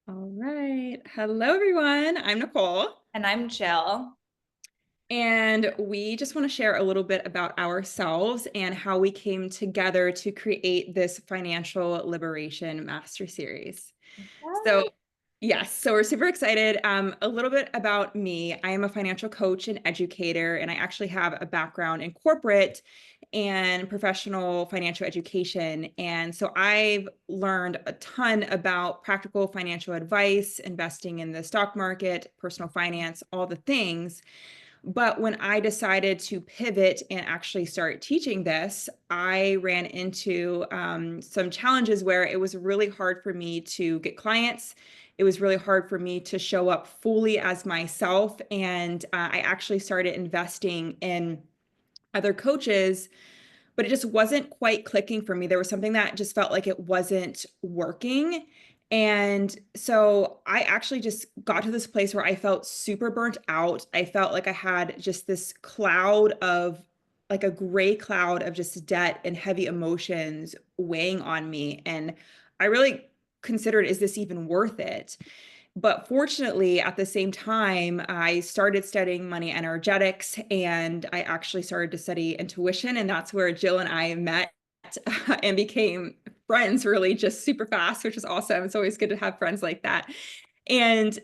All right. Hello, everyone. I'm Nicole, And I'm Jill. and we just want to share a little bit about ourselves and how we came together to create this financial liberation master series. So, Yay. yes, so we're super excited. A little bit about me. I am a financial coach and educator, and I actually have a background in corporate and professional financial education. And so I've learned a ton about practical financial advice, investing in the stock market, personal finance, all the things. But when I decided to pivot and actually start teaching this, I ran into some challenges where it was really hard for me to get clients. It was really hard for me to show up fully as myself. And I actually started investing in other coaches, but it just wasn't quite clicking for me. There was something that just felt like it wasn't working. And so I actually just got to this place where I felt super burnt out. I felt like I had just this cloud of, like a gray cloud of just debt and heavy emotions weighing on me. And I really considered, is this even worth it? But fortunately, at the same time, I started studying money energetics, and I actually started to study intuition. And that's where Jill and I met and became friends really just super fast, which is awesome. It's always good to have friends like that. And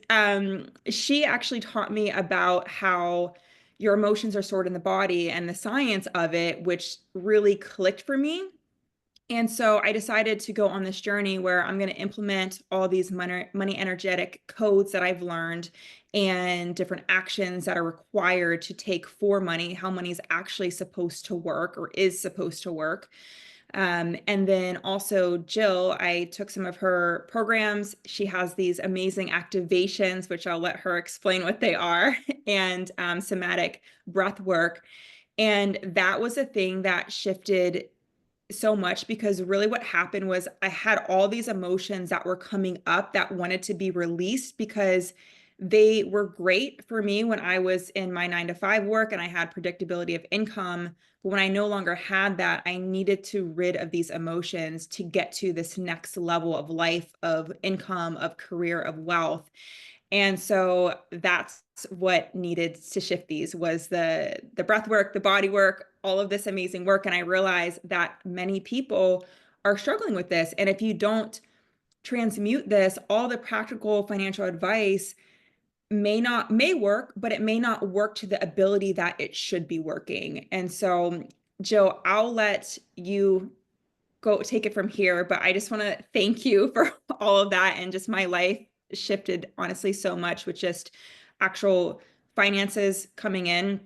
she actually taught me about how your emotions are stored in the body and the science of it, which really clicked for me. And so I decided to go on this journey where I'm going to implement all these money energetic codes that I've learned and different actions that are required to take for money, how money is actually supposed to work or is supposed to work. And then also Jill, I took some of her programs. She has these amazing activations, which I'll let her explain what they are, and somatic breath work. And that was a thing that shifted so much, because really what happened was I had all these emotions that were coming up that wanted to be released, because they were great for me when I was in my 9 to 5 work and I had predictability of income. But when I no longer had that, I needed to rid of these emotions to get to this next level of life, of income, of career, of wealth. And so that's what needed to shift these, was the breath work, the body work, all of this amazing work. And I realized that many people are struggling with this. And if you don't transmute this, all the practical financial advice may work, but it may not work to the ability that it should be working. And so, Jill, I'll let you go take it from here, but I just want to thank you for all of that. And just my life shifted honestly so much with just actual finances coming in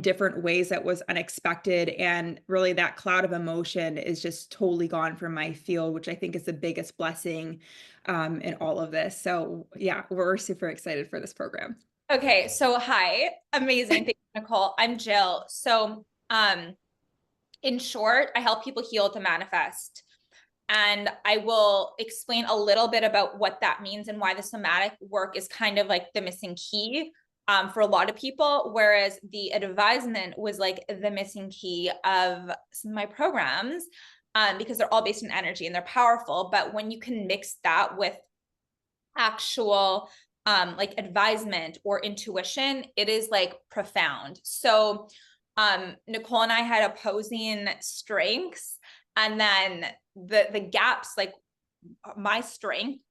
different ways that was unexpected. And really that cloud of emotion is just totally gone from my field, which I think is the biggest blessing in all of this. So yeah, we're super excited for this program. Okay, so hi. Amazing. Thank you, Nicole. I'm Jill. In short, I help people heal to manifest. And I will explain a little bit about what that means and why the somatic work is kind of like the missing key for a lot of people, whereas the advisement was like the missing key of some of my programs, because they're all based in energy and they're powerful. But when you can mix that with actual like advisement or intuition, it is like profound. So Nicole and I had opposing strengths, and then the gaps, like my strengths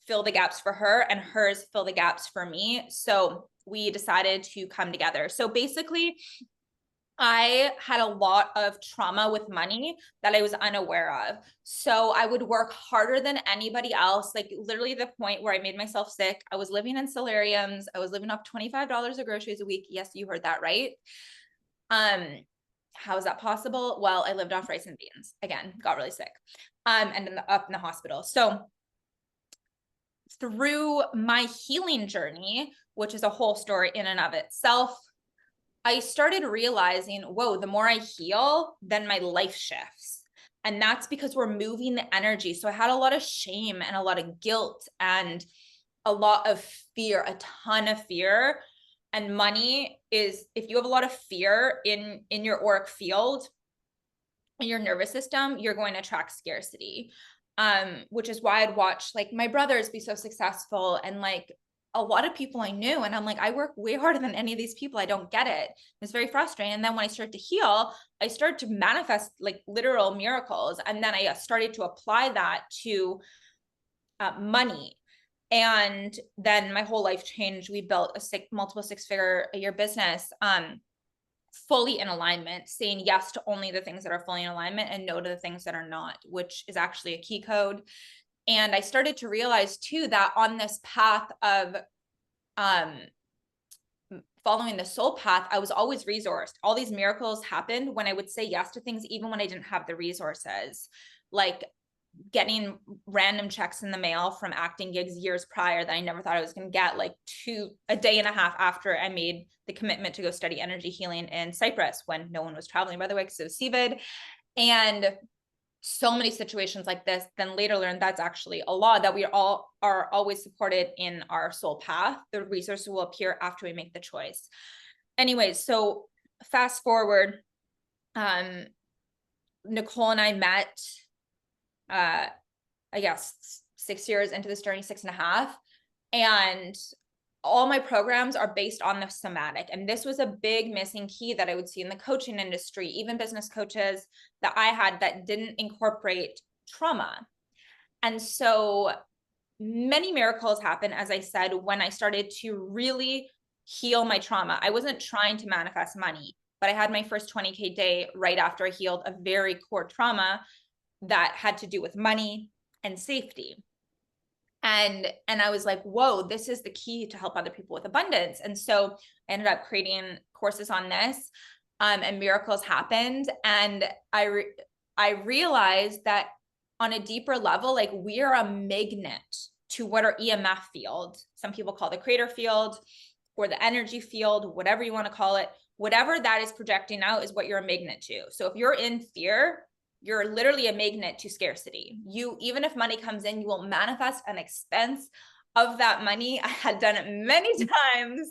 fill the gaps for her and hers fill the gaps for me. So we decided to come together. So basically, I had a lot of trauma with money that I was unaware of. So I would work harder than anybody else, like literally the point where I made myself sick. I was living in solariums. I was living off $25 of groceries a week. Yes, you heard that right. Um, how is that possible? Well, I lived off rice and beans. Again, got really sick. And up in the hospital. So through my healing journey, which is a whole story in and of itself, I started realizing, whoa, the more I heal, then my life shifts. And that's because we're moving the energy. So I had a lot of shame and a lot of guilt and a lot of fear, a ton of fear. And money is, if you have a lot of fear in your auric field, in your nervous system, you're going to attract scarcity. which is why I'd watch like my brothers be so successful and like a lot of people I knew. And I'm like, I work way harder than any of these people. I don't get it. It's very frustrating. And then when I started to heal, I started to manifest like literal miracles. And then I started to apply that to money. And then my whole life changed. We built a multiple six-figure a year business, fully in alignment, saying yes to only the things that are fully in alignment and no to the things that are not, which is actually a key code. And I started to realize too, that on this path of following the soul path, I was always resourced. All these miracles happened when I would say yes to things, even when I didn't have the resources, like getting random checks in the mail from acting gigs years prior that I never thought I was going to get, like a day and a half after I made the commitment to go study energy healing in Cyprus when no one was traveling, by the way, because it was CVID. And so many situations like this, then later learned that's actually a law, that we all are always supported in our soul path. The resources will appear after we make the choice. Anyways, so fast forward, Nicole and I met, I guess 6 years into this journey, 6.5. And all my programs are based on the somatic. And this was a big missing key that I would see in the coaching industry, even business coaches that I had that didn't incorporate trauma. And so many miracles happened, as I said, when I started to really heal my trauma. I wasn't trying to manifest money, but I had my first 20K day right after I healed a very core trauma that had to do with money and safety. And I was like, whoa, this is the key to help other people with abundance. And so I ended up creating courses on this, and miracles happened. And I realized that on a deeper level, like we are a magnet to what our EMF field, some people call the creator field or the energy field, whatever you want to call it, whatever that is projecting out is what you're a magnet to. So if you're in fear, you're literally a magnet to scarcity. You, even if money comes in, you will manifest an expense of that money. I had done it many times.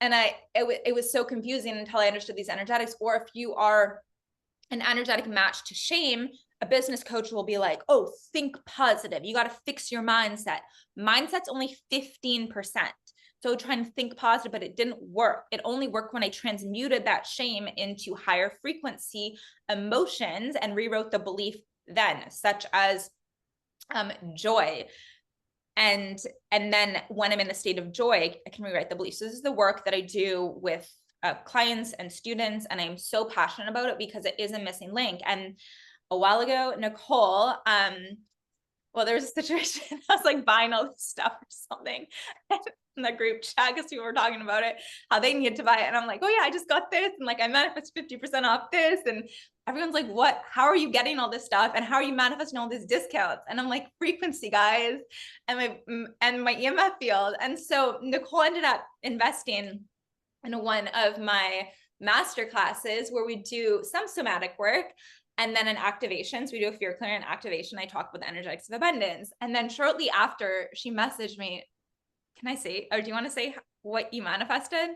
And it was so confusing until I understood these energetics. Or if you are an energetic match to shame, a business coach will be like, oh, think positive. You got to fix your mindset. Mindset's only 15%. So trying to think positive, but it didn't work. It only worked when I transmuted that shame into higher frequency emotions and rewrote the belief then, such as joy. And then when I'm in the state of joy, I can rewrite the belief. So this is the work that I do with clients and students. And I'm so passionate about it because it is a missing link. And a while ago, Nicole, well, there was a situation, I was like buying all this stuff or something in the group chat because people were talking about it, how they needed to buy it. And I'm like, oh yeah, I just got this. And like, I manifest 50% off this. And everyone's like, what, how are you getting all this stuff? And how are you manifesting all these discounts? And I'm like, frequency, guys, and my EMF field. And so Nicole ended up investing in one of my master classes where we do some somatic work. And then in activations, we do a fear clearing and activation. I talk about the energetics of abundance. And then shortly after, she messaged me, can I say, or do you want to say what you manifested?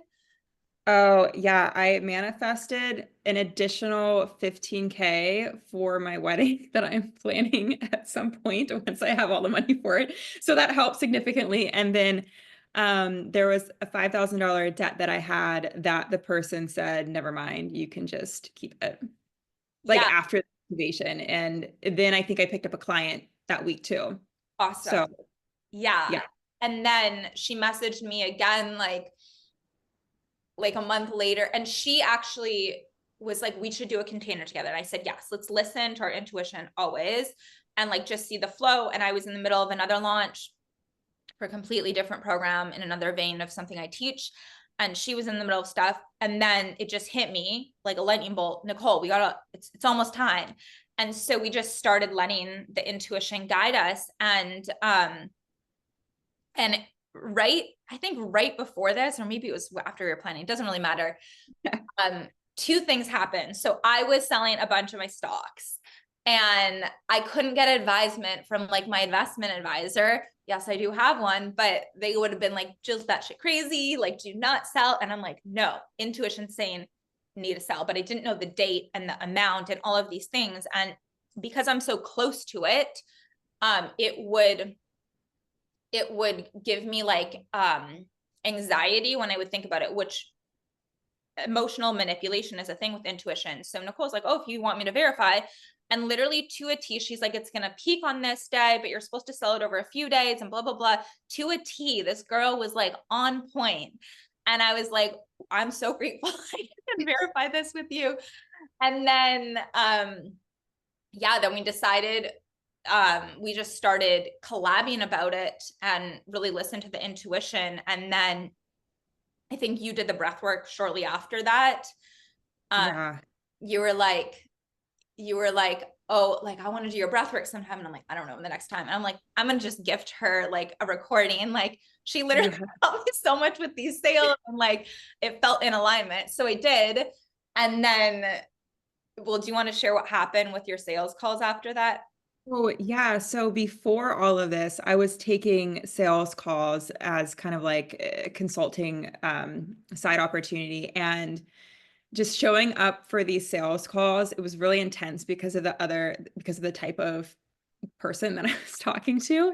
Oh, yeah. I manifested an additional 15K for my wedding that I'm planning at some point once I have all the money for it. So that helped significantly. And then there was a $5,000 debt that I had that the person said, never mind, you can just keep it. Like Yeah. after the activation. And then I think I picked up a client that week too. Awesome. So Yeah. yeah. And then she messaged me again, like a month later. And she actually was like, we should do a container together. And I said, yes, let's listen to our intuition always and like just see the flow. And I was in the middle of another launch for a completely different program in another vein of something I teach. And she was in the middle of stuff. And then it just hit me like a lightning bolt. Nicole, we gotta, it's almost time. And so we just started letting the intuition guide us. And right, I think right before this, or maybe it was after we were planning, it doesn't really matter. Two things happened. So I was selling a bunch of my stocks and I couldn't get advisement from like my investment advisor. Yes, I do have one, but they would have been like, Jill's that shit crazy, like do not sell. And I'm like, no, intuition saying need to sell, but I didn't know the date and the amount and all of these things. And because I'm so close to it, it would give me like anxiety when I would think about it, which emotional manipulation is a thing with intuition. So Nicole's like, oh, if you want me to verify, and literally to a T, she's like, it's going to peak on this day, but you're supposed to sell it over a few days and blah, blah, blah. To a T, this girl was like on point. And I was like, I'm so grateful I can verify this with you. And then, yeah, then we decided, we just started collabing about it and really listened to the intuition. And then I think you did the breath work shortly after that. Yeah. You were like, oh, like I want to do your breath work sometime. And I'm like, I don't know, the next time. And I'm like, I'm going to just gift her like a recording. Like she literally Yeah. helped me so much with these sales, and like it felt in alignment. So I did. And then, well, do you want to share what happened with your sales calls after that? Oh, yeah. So before all of this, I was taking sales calls as kind of like a consulting side opportunity, and just showing up for these sales calls, it was really intense because of the type of person that I was talking to.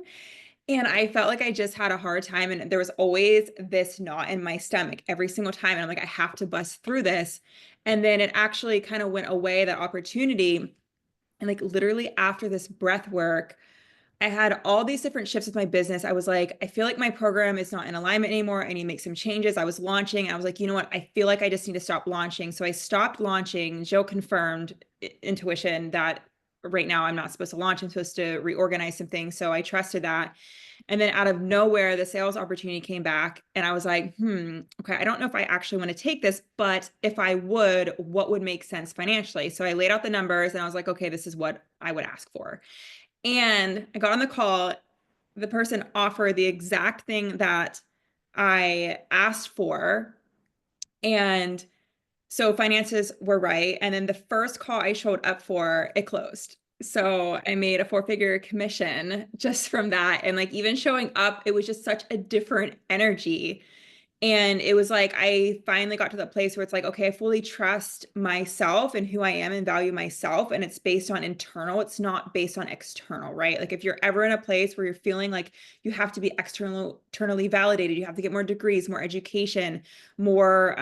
And I felt like I just had a hard time. And there was always this knot in my stomach every single time. And I'm like, I have to bust through this. And then it actually kind of went away, that opportunity. And like literally after this breath work, I had all these different shifts with my business. I was like, I feel like my program is not in alignment anymore. I need to make some changes. I was launching. And I was like, you know what? I feel like I just need to stop launching. So I stopped launching. Joe confirmed intuition that right now I'm not supposed to launch. I'm supposed to reorganize some things. So I trusted that. And then out of nowhere, the sales opportunity came back. And I was like, okay, I don't know if I actually want to take this, but if I would, what would make sense financially? So I laid out the numbers and I was like, okay, this is what I would ask for. And I got on the call. The person offered the exact thing that I asked for. And so finances were right. And then the first call I showed up for, it closed. So I made a four-figure commission just from that. And like even showing up, it was just such a different energy. And it was like, I finally got to the place where it's like, okay, I fully trust myself and who I am and value myself. And it's based on internal, it's not based on external, right? Like if you're ever in a place where you're feeling like you have to be externally validated, you have to get more degrees, more education, more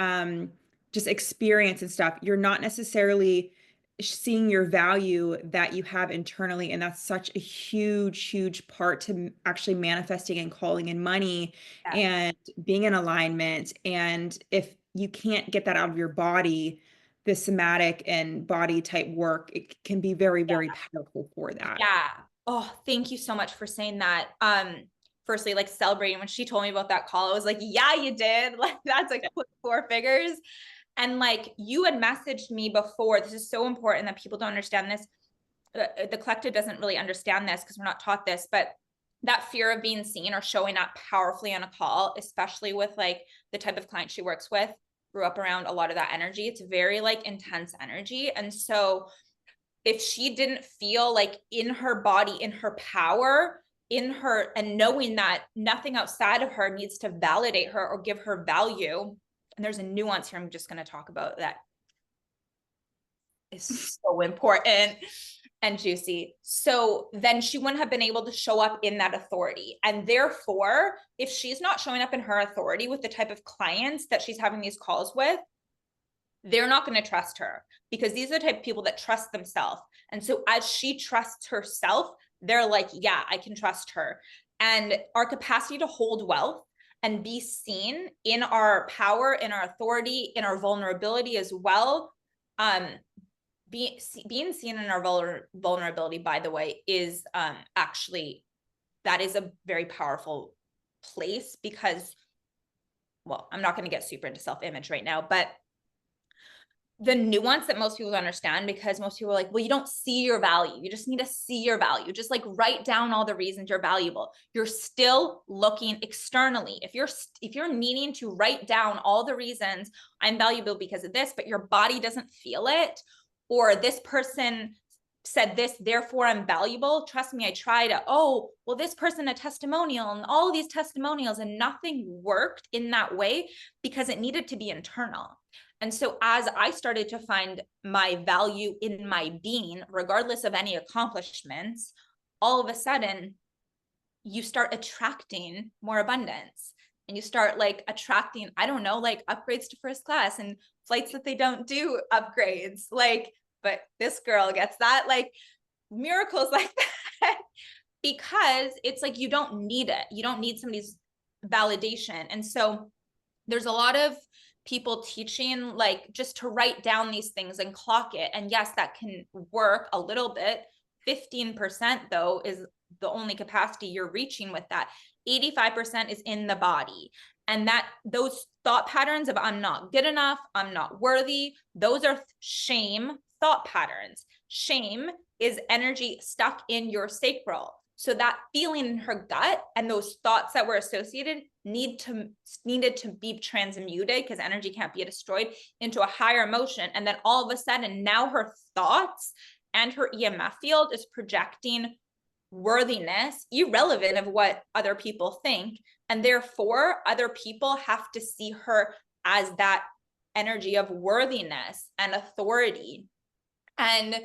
just experience and stuff, you're not necessarily seeing your value that you have internally. And that's such a huge part to actually manifesting and calling in money Yeah. and being in alignment. And if you can't get that out of your body, the somatic and body type work, it can be very powerful for that. Yeah. Oh, thank you so much for saying that. Firstly, like celebrating when she told me about that call, I was like, yeah, you did. Like that's like quick four figures. And like you had messaged me before, this is so important that people don't understand this. The collective doesn't really understand this because we're not taught this, but that fear of being seen or showing up powerfully on a call, especially with like the type of client she works with, grew up around a lot of that energy. It's very like intense energy. And so if she didn't feel like in her body, in her power, in her, and knowing that nothing outside of her needs to validate her or give her value, and there's a nuance here I'm just going to talk about that is so important and juicy. So then she wouldn't have been able to show up in that authority. And therefore, if she's not showing up in her authority with the type of clients that she's having these calls with, they're not going to trust her because these are the type of people that trust themselves. And so as she trusts herself, they're like, yeah, I can trust her. And our capacity to hold wealth and be seen in our power, in our authority, in our vulnerability as well. Being seen in our vulnerability, by the way, is actually, that is a very powerful place because, well, I'm not going to get super into self-image right now, but the nuance that most people don't understand, because most people are like, well, you don't see your value. You just need to see your value. Just like write down all the reasons you're valuable. You're still looking externally. If you're needing to write down all the reasons I'm valuable because of this, but your body doesn't feel it, or this person said this, therefore I'm valuable. Trust me, I tried to, oh, well, this person a testimonial and all these testimonials, and nothing worked in that way because it needed to be internal. And so as I started to find my value in my being, regardless of any accomplishments, all of a sudden you start attracting more abundance, and you start like attracting, I don't know, like upgrades to first class and flights that they don't do upgrades. Like, but this girl gets that, like miracles like that, because it's like you don't need it. You don't need somebody's validation. And so there's a lot of people teaching like just to write down these things and clock it. And yes, that can work a little bit. 15% though is the only capacity you're reaching with that. 85% is in the body. And that those thought patterns of I'm not good enough, I'm not worthy, those are shame thought patterns. Shame is energy stuck in your sacral. So that feeling in her gut and those thoughts that were associated needed to be transmuted, because energy can't be destroyed, into a higher emotion. And then all of a sudden now her thoughts and her EMF field is projecting worthiness, irrelevant of what other people think. And therefore, other people have to see her as that energy of worthiness and authority. And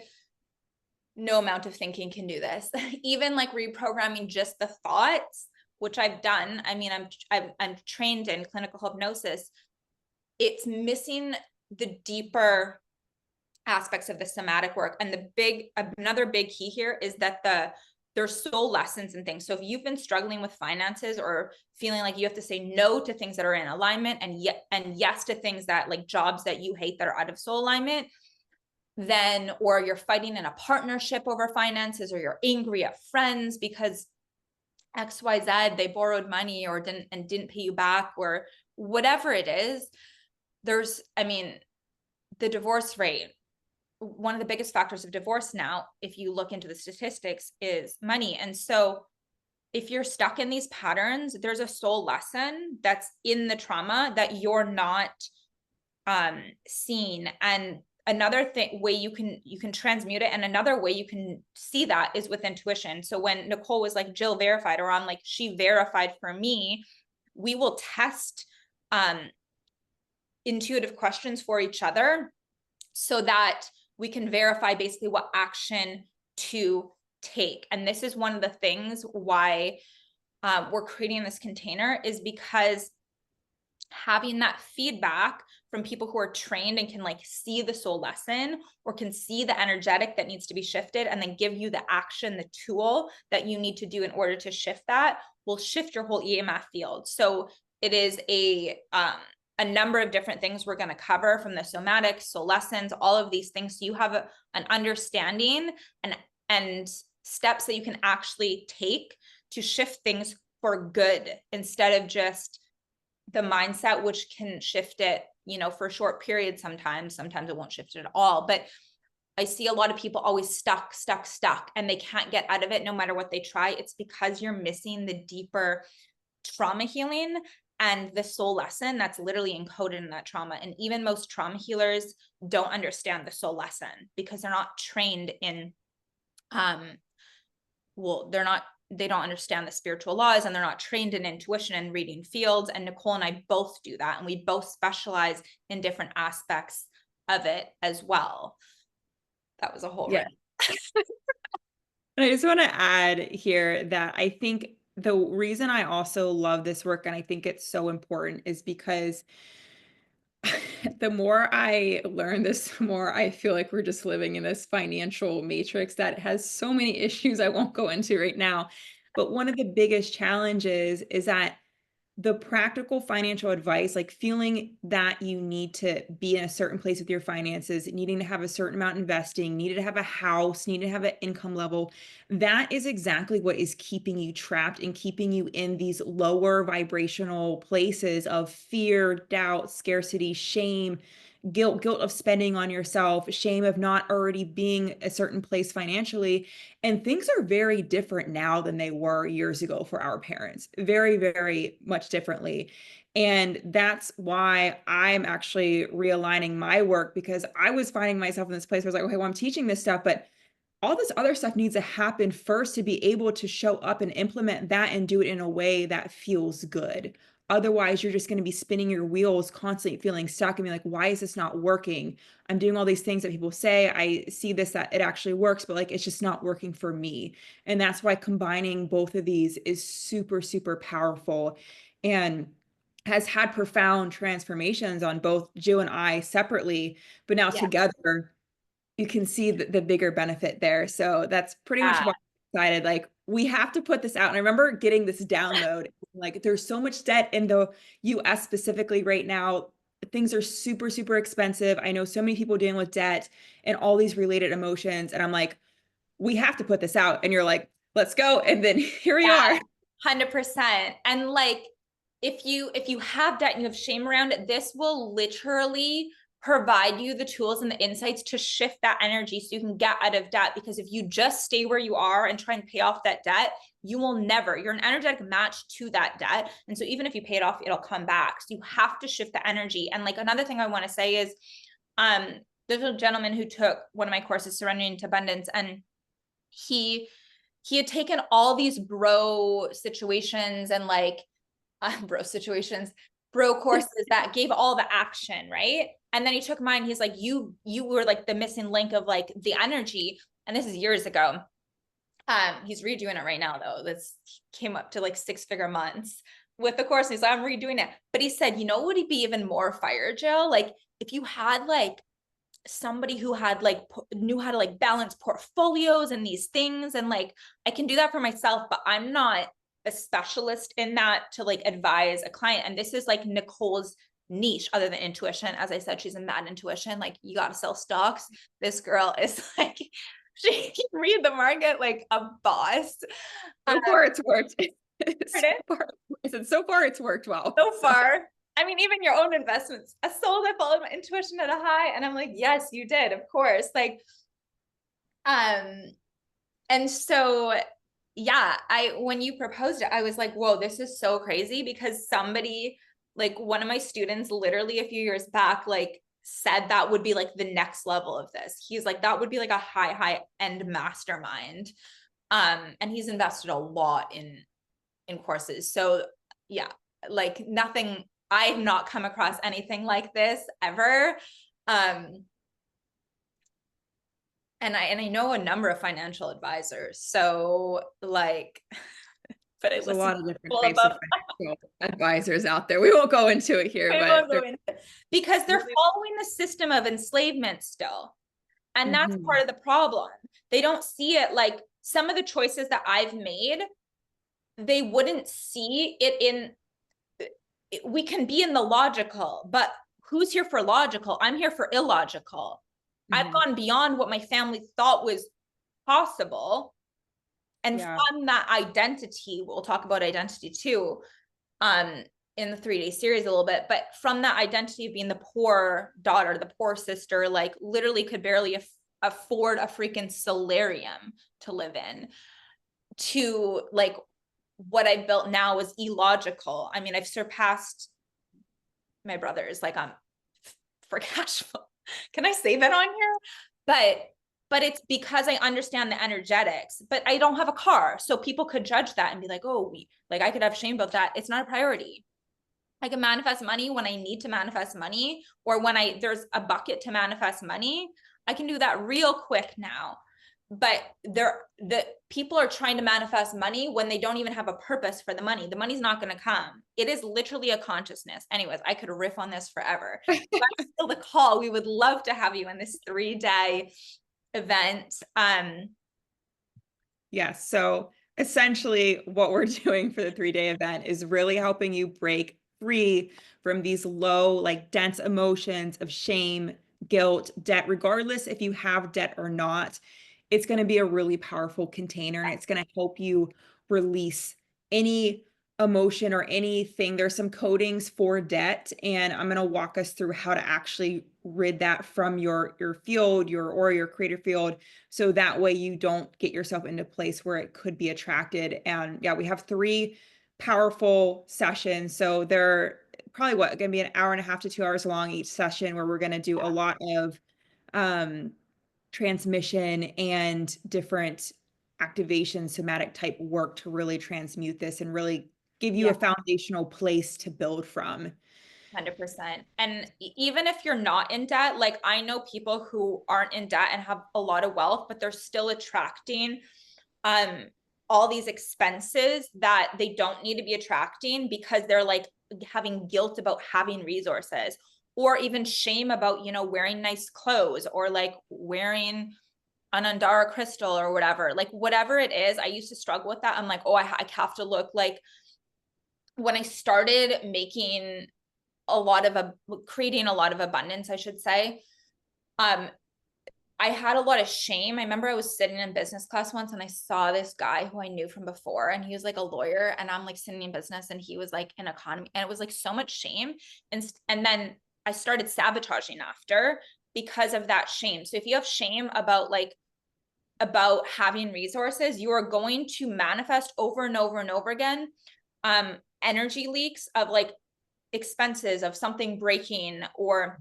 no amount of thinking can do this. Even like reprogramming just the thoughts, which I've done. I mean, I'm trained in clinical hypnosis. It's missing the deeper aspects of the somatic work. And another big key here is that there's soul lessons and things. So if you've been struggling with finances or feeling like you have to say no to things that are in alignment and yes to things that like jobs that you hate that are out of soul alignment, then, or you're fighting in a partnership over finances, or you're angry at friends because XYZ, they borrowed money or didn't pay you back, or whatever it is, the divorce rate, one of the biggest factors of divorce now, if you look into the statistics, is money. And so if you're stuck in these patterns, there's a soul lesson that's in the trauma that you're not seeing. And another way you can transmute it, and another way you can see that is with intuition. So when Nicole was like, Jill verified, or I'm like, she verified for me, we will test intuitive questions for each other so that we can verify basically what action to take. And this is one of the things why we're creating this container, is because having that feedback from people who are trained and can like see the soul lesson or can see the energetic that needs to be shifted, and then give you the action, the tool that you need to do in order to shift that, will shift your whole EMF field. So it is a number of different things we're going to cover, from the somatic, soul lessons, all of these things. So you have an understanding and steps that you can actually take to shift things for good, instead of just the mindset, which can shift it, for a short period. Sometimes it won't shift it at all. But I see a lot of people always stuck, and they can't get out of it no matter what they try. It's because you're missing the deeper trauma healing and the soul lesson that's literally encoded in that trauma. And even most trauma healers don't understand the soul lesson because they're not trained in, they don't understand the spiritual laws, and they're not trained in intuition and reading fields. And Nicole and I both do that. And we both specialize in different aspects of it as well. That was a whole Yeah. And I just want to add here that I think the reason I also love this work, and I think it's so important, is because the more I learn this, the more I feel like we're just living in this financial matrix that has so many issues I won't go into right now. But one of the biggest challenges is that the practical financial advice, like feeling that you need to be in a certain place with your finances, needing to have a certain amount investing, needed to have a house, needed to have an income level, that is exactly what is keeping you trapped and keeping you in these lower vibrational places of fear, doubt, scarcity, shame, guilt of spending on yourself, shame of not already being a certain place financially. And things are very different now than they were years ago for our parents, very, very much differently. And that's why I'm actually realigning my work, because I was finding myself in this place where I was like, okay, well, I'm teaching this stuff, but all this other stuff needs to happen first to be able to show up and implement that and do it in a way that feels good. Otherwise, you're just going to be spinning your wheels, constantly feeling stuck and be like, why is this not working? I'm doing all these things that people say. I see this, that it actually works, but like it's just not working for me. And that's why combining both of these is super, super powerful and has had profound transformations on both Jill and I separately, but now Yeah. together you can see the bigger benefit there. So that's pretty much Yeah. why I decided like we have to put this out. And I remember getting this download, like there's so much debt in the US specifically right now. Things are super, super expensive. I know so many people dealing with debt and all these related emotions. And I'm like, we have to put this out. And you're like, let's go. And then here we Yeah, are. 100%. And like if you have debt and you have shame around it, this will literally provide you the tools and the insights to shift that energy so you can get out of debt. Because if you just stay where you are and try and pay off that debt, you will never, you're an energetic match to that debt. And so even if you pay it off, it'll come back. So you have to shift the energy. And like another thing I want to say is um there's a gentleman who took one of my courses, Surrendering to Abundance, and he he had taken all these bro situations and like bro situations, bro courses that gave all the action, right? And then he took mine. He's like, you were like the missing link of like the energy. And this is years ago. He's redoing it right now though. This came up to like 6-figure months with the course. And he's like, I'm redoing it. But he said, you know, would he be even more fire, Jill? Like if you had like somebody who had like knew how to like balance portfolios and these things, and like I can do that for myself, but I'm not a specialist in that to like advise a client. And this is like Nicole's niche other than intuition. As I said, she's a mad intuition, like you got to sell stocks. This girl is like she can read the market like a boss. So far it's worked. So Pardon? far, I said, so far it's worked well. So So far, I mean, even your own investments. I sold, I followed my intuition at a high, and I'm like, yes, you did, of course. Like, um, and so yeah, I when you proposed it, I was like, whoa, this is so crazy because somebody, like one of my students, literally a few years back, like said that would be like the next level of this. He's like, that would be like a high end mastermind. And he's invested a lot in courses. So yeah, like nothing, I've not come across anything like this ever. And I know a number of financial advisors. So like, but I there's a listen lot to of different people types of above. financial advisors out there. We won't go into it here, I but won't go into it. Because they're following the system of enslavement still. And that's Mhm. part of the problem. They don't see it like some of the choices that I've made, they wouldn't see it in, we can be in the logical, but who's here for logical? I'm here for illogical. I've Mhm. gone beyond what my family thought was possible. And Yeah. from that identity, we'll talk about identity too, um, in the 3-day series a little bit, but from that identity of being the poor daughter, the poor sister, like literally could barely afford a freaking solarium to live in, to like what I built now is illogical. I mean, I've surpassed my brothers, like for cash flow. Can I say that on here? But it's because I understand the energetics, but I don't have a car. So people could judge that and be like, oh, like I could have shame about that. It's not a priority. I can manifest money when I need to manifest money, or when there's a bucket to manifest money. I can do that real quick now. But the people are trying to manifest money when they don't even have a purpose for the money. The money's not going to come. It is literally a consciousness. Anyways, I could riff on this forever. That's still the call. We would love to have you in this 3-day event. Yes. So essentially, what we're doing for the 3-day event is really helping you break free from these low, like dense emotions of shame, guilt, debt, regardless if you have debt or not. It's going to be a really powerful container and it's going to help you release any emotion or anything. There's some codings for debt, and I'm going to walk us through how to actually rid that from your field, your creator field, so that way you don't get yourself into a place where it could be attracted. And yeah, we have 3 powerful sessions. So they're probably going to be an hour and a half to 2 hours long each session, where we're going to do a lot of um, transmission and different activation somatic type work to really transmute this and really give you Yeah. a foundational place to build from. 100%. And even if you're not in debt, like I know people who aren't in debt and have a lot of wealth, but they're still attracting um all these expenses that they don't need to be attracting because they're like having guilt about having resources, or even shame about, you know, wearing nice clothes, or like wearing an Andara crystal or whatever. Like whatever it is, I used to struggle with that. I'm like, oh, I have to look like, when I started making creating a lot of abundance, I should say, um, I had a lot of shame. I remember I was sitting in business class once and I saw this guy who I knew from before, and he was like a lawyer, and I'm like sitting in business and he was like in economy, and it was like so much shame. And then I started sabotaging after because of that shame. So if you have shame about having resources, you are going to manifest over and over and over again energy leaks of like expenses, of something breaking, or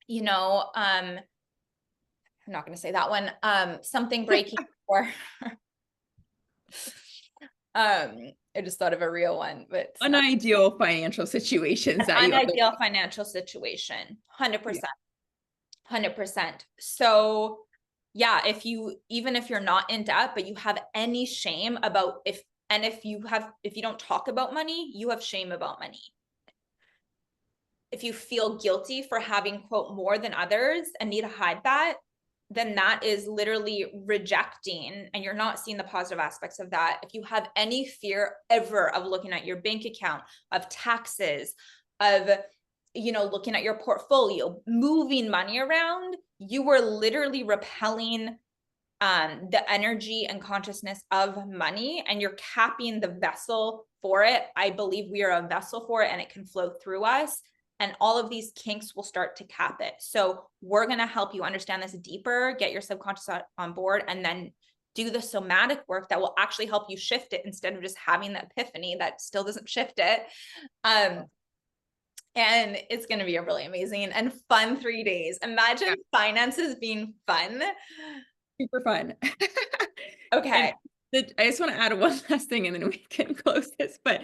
you know, I'm not going to say that one, something breaking, or I just thought of a real one, but it's not Unideal financial situations that an you unideal financial situation. yeah. 100%. So yeah, even if you're not in debt, but you have any shame about if you don't talk about money, you have shame about money. If you feel guilty for having, quote, more than others and need to hide that, then that is literally rejecting, and you're not seeing the positive aspects of that. If you have any fear ever of looking at your bank account, of taxes, of, you know, looking at your portfolio, moving money around, you were literally repelling the energy and consciousness of money, and you're capping the vessel for it. I believe we are a vessel for it, and it can flow through us, and all of these kinks will start to cap it. So we're going to help you understand this deeper, get your subconscious on board, and then do the somatic work that will actually help you shift it, instead of just having the epiphany that still doesn't shift it. And it's going to be a really amazing and fun 3 days. Imagine finances being fun. Super fun. Okay. And I just want to add one last thing and then we can close this. But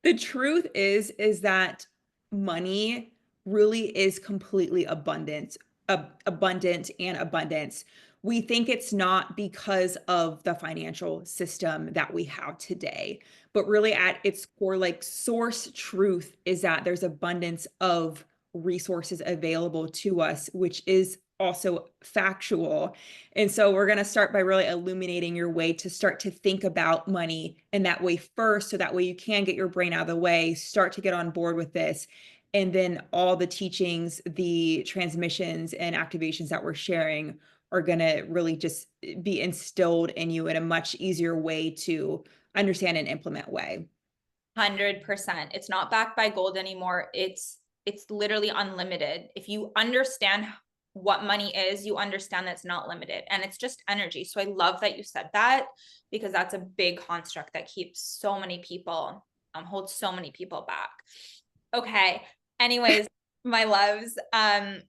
the truth is that money really is completely abundant and abundance. We think it's not because of the financial system that we have today, but really at its core, like source truth is that there's abundance of resources available to us, which is also factual. And so we're going to start by really illuminating your way to start to think about money in that way first, so that way you can get your brain out of the way, start to get on board with this. And then all the teachings, the transmissions and activations that we're sharing are going to really just be instilled in you in a much easier way to understand and implement way. 100%. It's not backed by gold anymore. It's literally unlimited. If you understand what money is, you understand that it's not limited, and it's just energy. So I love that you said that, because that's a big construct that keeps so many people, holds so many people back. Okay. Anyways, my loves,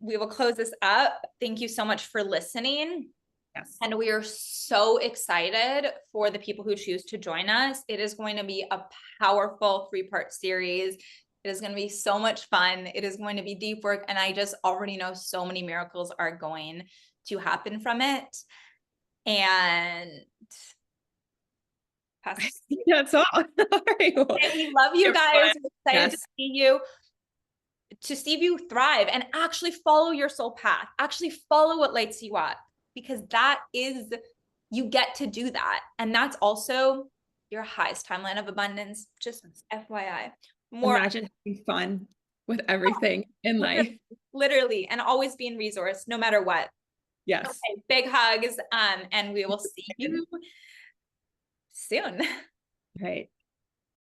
we will close this up. Thank you so much for listening. Yes. And we are so excited for the people who choose to join us. It is going to be a powerful 3-part series. It is going to be so much fun. It is going to be deep work. And I just already know so many miracles are going to happen from it. And that's all. All right, well, we love you guys. We're excited yes. to see you thrive and actually follow your soul path. Actually follow what lights you up, because that is, you get to do that. And that's also your highest timeline of abundance. Just FYI. More Imagine having fun with everything in life. literally, and always being resourced no matter what. Yes. Okay, big hugs. And we will see you soon. Right.